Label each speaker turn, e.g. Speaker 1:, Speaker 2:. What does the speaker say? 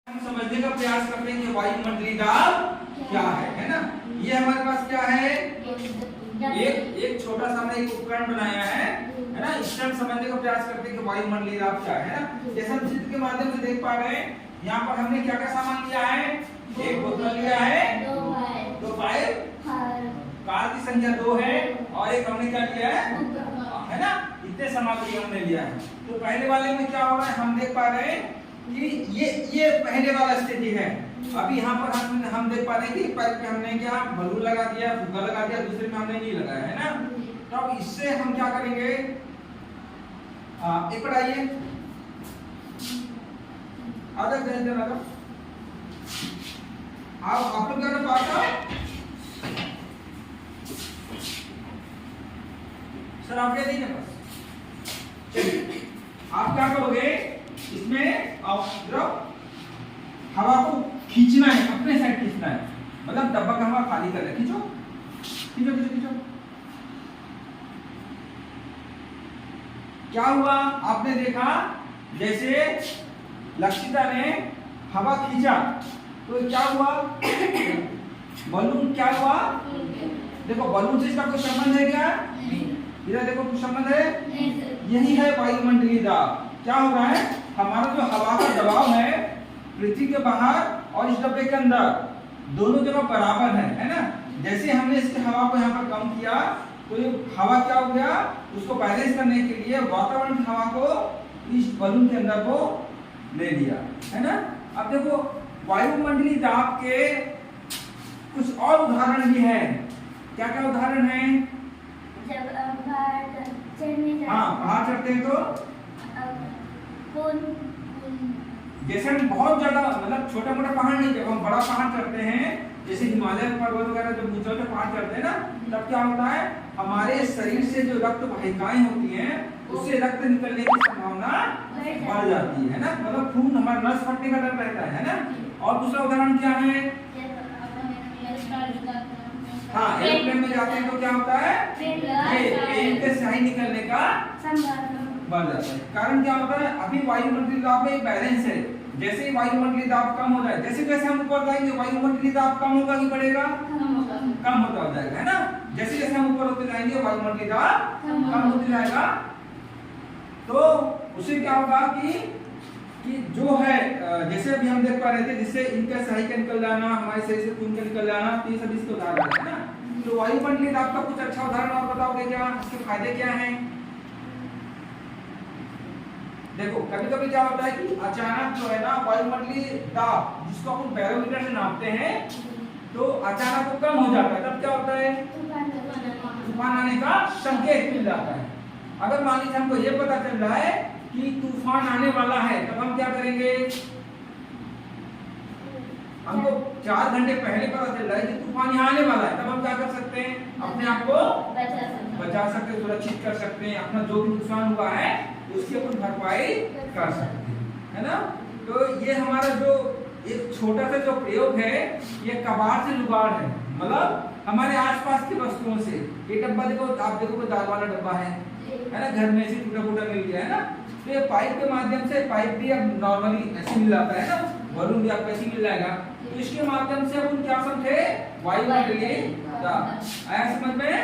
Speaker 1: हम समझने का प्रयास करते हैं कि वायुमंडलीय दाब क्या है ना। ये हमारे पास क्या है, एक छोटा सा हमने एक उपकरण बनाया है ना। इससे हम समझने का प्रयास करते हैं कि वायुमंडलीय दाब क्या है ना। जैसे हम चित्र के माध्यम से देख पा रहे हैं, यहाँ पर हमने क्या क्या सामान लिया है, एक बोतल लिया है, दो पाइप, कार की संख्या 2 है, और एक हमने क्या लिया है ना, इतने सामग्री हमने लिया है। तो पहले वाले में क्या हो रहा है, हम देख पा रहे हैं कि ये पहले वाला स्थिति है। अभी यहाँ पर हम देख पा रहे हैं कि पाइप पे हमने क्या बलून लगा दिया, फुग्गा लगा दिया, दूसरे में हमने नहीं लगाया है ना। तो अब इससे हम क्या करेंगे, एक आइए आधा घंटे लगा आप लोग क्या पाता सर, आप क्या देंगे बस। चलिए आप क्या करोगे, इसमें हवा को खींचना है, अपने साइड खींचना है, मतलब डब्बा का हवा खाली कर रहे, खींचो खींचो खींचो खींचो। क्या हुआ, आपने देखा जैसे लक्षिता ने हवा खींचा तो क्या हुआ, बलून क्या हुआ, देखो बलून से इसका कोई संबंध है क्या, इधर देखो कुछ संबंध है, यही है वायुमंडलीय दाब। क्या हो रहा है, हमारा जो हवा का दबाव है पृथ्वी के बाहर और इस डब्बे के अंदर दोनों जगह बराबर है ना। जैसे हमने इसके हवा को यहाँ पर कम किया तो ये हवा क्या हो गया, उसको बैलेंस करने के लिए वातावरण की हवा को इस बलून के अंदर को ले लिया है ना। अब देखो वायुमंडलीय दाब के कुछ और उदाहरण भी है। क्या क्या उदाहरण है,
Speaker 2: जब
Speaker 1: बाहर चढ़ते हैं तो जैसे हम बहुत ज्यादा मतलब छोटा मोटा पहाड़ नहीं, जब हम बड़ा पहाड़ चढ़ते हैं जैसे हिमालय पर्वत वगैरह जब ऊंचे ऊंचे पहाड़ चढ़ते हैं ना, तब क्या होता है, हमारे शरीर से जो रक्त वाहिकाएं होती हैं उससे रक्त निकलने की संभावना बढ़ जाती है ना, मतलब खून हमारा नस फटने का डर रहता है ना। और दूसरा उदाहरण क्या है, हाँ एरोप्लेन में जाते हैं तो क्या होता है, प्लेन के स्याही निकलने का बढ़ जाता है। कारण क्या होता है, अभी वायुमंडलीय दाब में बैलेंस है, जैसे ही वायुमंडलीय दाब कम हो जाए, जैसे जैसे हम ऊपर जाएंगे वायुमंडलीय दाब कम होगा कि बढ़ेगा, कम होता हो जाएगा है ना। जैसे जैसे हम ऊपर होते जाएंगे वायुमंडलीय दाब कम होते जाएगा, तो उससे क्या होगा कि जो है जैसे अभी हम देख पा रहे थे, जिससे इनका सही का निकल जाना, हमारे शरीर से खून का निकल जाना, तो ये सब इसके उदाहरण है ना। तो वायुमंडलीय दाब का कुछ अच्छा उदाहरण और बताओगे क्या, इसके फायदे क्या हैं। देखो कभी कभी क्या होता है कि अचानक जो है ना वायुमंडलीय दाब जिसको हम बैरोमीटर से नापते हैं तो अचानक वो कम हो जाता है, तब क्या होता है, तूफान आने का संकेत मिल जाता है। अगर मान लीजिए हमको ये पता चल रहा है कि तूफान आने वाला है, तब हम क्या करेंगे, हमको 4 घंटे पहले पता चल रहा है कि तूफान यहाँ आने वाला है, तब हम क्या कर सकते हैं, अपने आप को बचा सकते हैं, सुरक्षित कर सकते हैं, अपना जो भी नुकसान हुआ है उसकी अपन भरपाई कर सकते हैं है ना। तो ये हमारा जो एक छोटा सा जो प्रयोग है, ये कबाड़ से जुगाड़ है, मतलब हमारे आसपास की वस्तुओं से। ये डब्बा देखो, आप देखो दाल वाला डब्बा है ना, घर में से टूटा फूटा मिल गया है ना, तो ये पाइप के माध्यम से, पाइप भी अब नॉर्मली ऐसे मिल जाता है ना, बलून भी आपको ऐसे मिल जाएगा, तो इसके माध्यम से अपन क्या समझे, वायुमंडलीय दाब। आया समझ में।